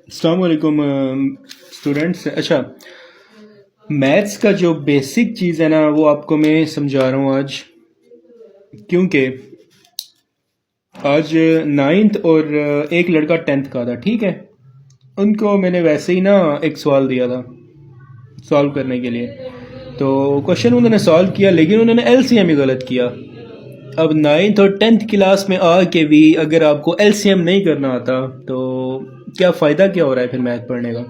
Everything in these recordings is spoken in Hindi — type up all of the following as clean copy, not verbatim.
अस्सलाम वालेकुम स्टूडेंट्स। अच्छा, मैथ्स का जो बेसिक चीज़ है ना वो आपको मैं समझा रहा हूँ आज, क्योंकि आज नाइन्थ और एक लड़का टेंथ का था। ठीक है, उनको मैंने वैसे ही ना एक सवाल दिया था सॉल्व करने के लिए। तो क्वेश्चन उन्होंने सॉल्व किया, लेकिन उन्होंने एलसीएम ही गलत किया। अब नाइन्थ और टेंथ क्लास में आके भी अगर आपको एलसीएम नहीं करना आता तो क्या फ़ायदा क्या हो रहा है फिर मैथ पढ़ने का।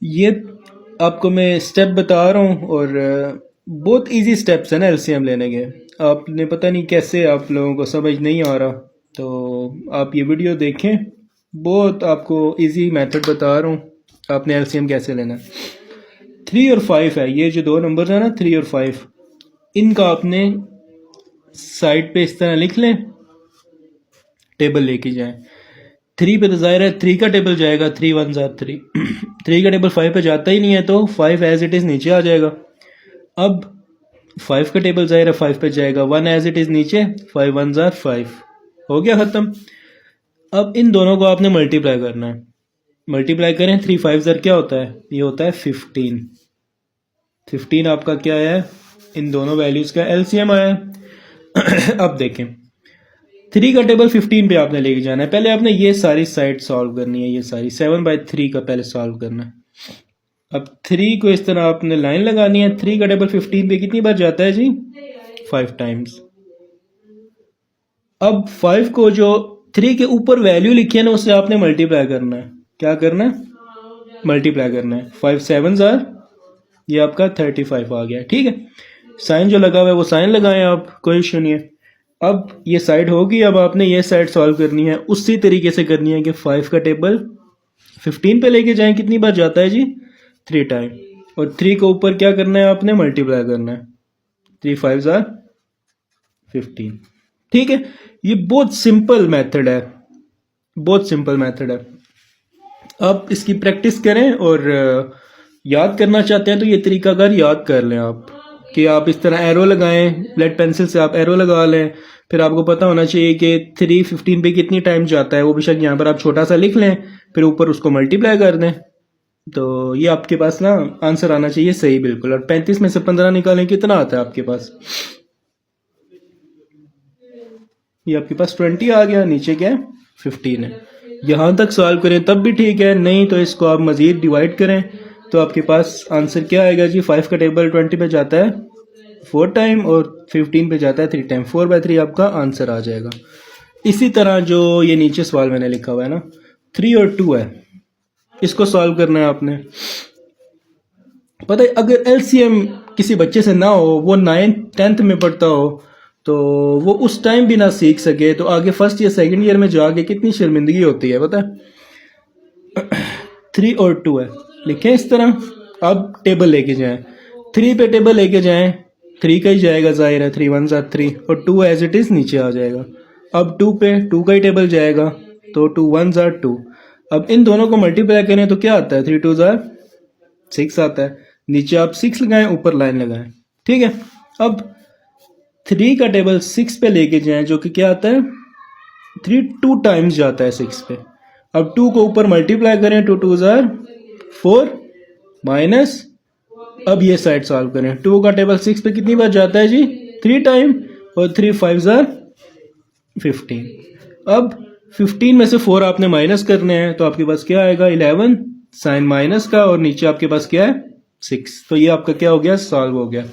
ये आपको मैं स्टेप बता रहा हूँ, और बहुत इजी स्टेप्स हैं ना एलसीएम लेने के। आपने पता नहीं कैसे आप लोगों को समझ नहीं आ रहा, तो आप ये वीडियो देखें, बहुत आपको इजी मेथड बता रहा हूँ आपने एलसीएम कैसे लेना है। 3 और 5 है, ये जो दो नंबर्स हैं ना 3 और 5, इनका आपने साइड पे इस तरह लिख लें, टेबल लेके जाएं। 3 पे तो जाहिर है 3 का टेबल जाएगा, 3 1 ज़ा 3 3 का टेबल 5 पे जाता ही नहीं है, तो 5 एज इट इज़ नीचे आ जाएगा। अब 5 का टेबल जाहिर है 5 पे जाएगा, 1 एज इट इज़ नीचे, 5 1 ज़ा 5, हो गया ख़त्म। अब इन दोनों को आपने मल्टीप्लाई करना है। मल्टीप्लाई करें, 3 5 ज़र क्या होता है, ये होता है 15। 15 आपका क्या है, इन दोनों वैल्यूज़ का एलसीएम आया है। अब देखें, 3 का टेबल 15 पे आपने लेके जाना है। पहले आपने ये सारी साइड सॉल्व करनी है, ये सारी 7/3 का पहले सॉल्व करना है। अब 3 को इस तरह आपने लाइन लगानी है। 3 का टेबल 15 पे कितनी बार जाता है जी, 5 टाइम्स। अब 5 को जो 3 के ऊपर वैल्यू लिखी है ना उससे आपने मल्टीप्लाई करना है। क्या करना है, मल्टीप्लाई करना है। 5 7 ज़ार, ये आपका 35 आ गया। ठीक है, साइन जो लगा हुआ है वो साइन लगाएं आप, कोई इशू नहीं है। अब ये साइड होगी, अब आपने ये साइड सॉल्व करनी है, उसी तरीके से करनी है कि 5 का टेबल 15 पे लेके जाएं। कितनी बार जाता है जी, 3 टाइम। और 3 के ऊपर क्या करना है, आपने मल्टीप्लाई करना है। 3 5 ज़ार 15। ठीक है, ये बहुत सिंपल मेथड है, बहुत सिंपल मेथड है। अब इसकी प्रैक्टिस करें, और याद करना चाहते हैं तो ये तरीकाकार याद कर लें आप, कि आप इस तरह एरो लगाएं, लेड पेंसिल से आप एरो लगा लें। फिर आपको पता होना चाहिए कि 3 15 पे कितनी टाइम जाता है, वो बेशक यहाँ पर आप छोटा सा लिख लें, फिर ऊपर उसको मल्टीप्लाई कर दें। तो ये आपके पास ना आंसर आना चाहिए सही बिल्कुल। और 35 में से 15 निकालें, कितना आता है आपके पास, ये आपके पास 20 आ गया, नीचे क्या है 15 है। यहाँ तक सॉल्व करें तब भी ठीक है, नहीं तो इसको आप मज़ीद डिवाइड करें तो आपके पास आंसर क्या आएगा जी। 5 का टेबल 20 पे जाता है 4 टाइम, और 15 पे जाता है 3 टाइम, 4/3 आपका आंसर आ जाएगा। इसी तरह जो ये नीचे सवाल मैंने लिखा हुआ है ना, 3 और 2 है, इसको सॉल्व करना है आपने। पता है, अगर एलसीएम किसी बच्चे से ना हो, वो 9th 10th में पढ़ता हो, तो वो उस टाइम भी ना सीख सके, तो आगे फर्स्ट या सेकंड ईयर में जाके कितनी शर्मिंदगी होती है पता है। 3 और 2 है, लिखें इस तरह। अब टेबल लेके जाएं, 3 पे टेबल लेके जाएं, 3 का ही जाएगा जाहिर है, 3 1 ज़ा 3, और 2 एज इट इज़ नीचे आ जाएगा। अब 2 पे 2 का ही टेबल जाएगा, तो 2 1 ज़ा 2। अब इन दोनों को मल्टीप्लाई करें तो क्या आता है, 3 2 ज़ा 6 आता है। नीचे आप 6 लगाएं, ऊपर लाइन लगाएं। ठीक है, अब 3 का टेबल 6 पे लेके जाएं, जो कि क्या आता है 3 2 टाइम्स जाता है 6 पे। अब 2 को ऊपर मल्टीप्लाई करें, 2 2 ज़ा 4 माइनस, अब ये साइड सॉल्व करें। 2 का टेबल 6 पे कितनी बार जाता है जी, 3 टाइम, और 3 5 ज़ा 15। अब 15 में से 4 आपने माइनस करने हैं, तो आपके पास क्या आएगा 11, साइन माइनस का, और नीचे आपके पास क्या है 6। तो ये आपका क्या हो गया, सॉल्व हो गया।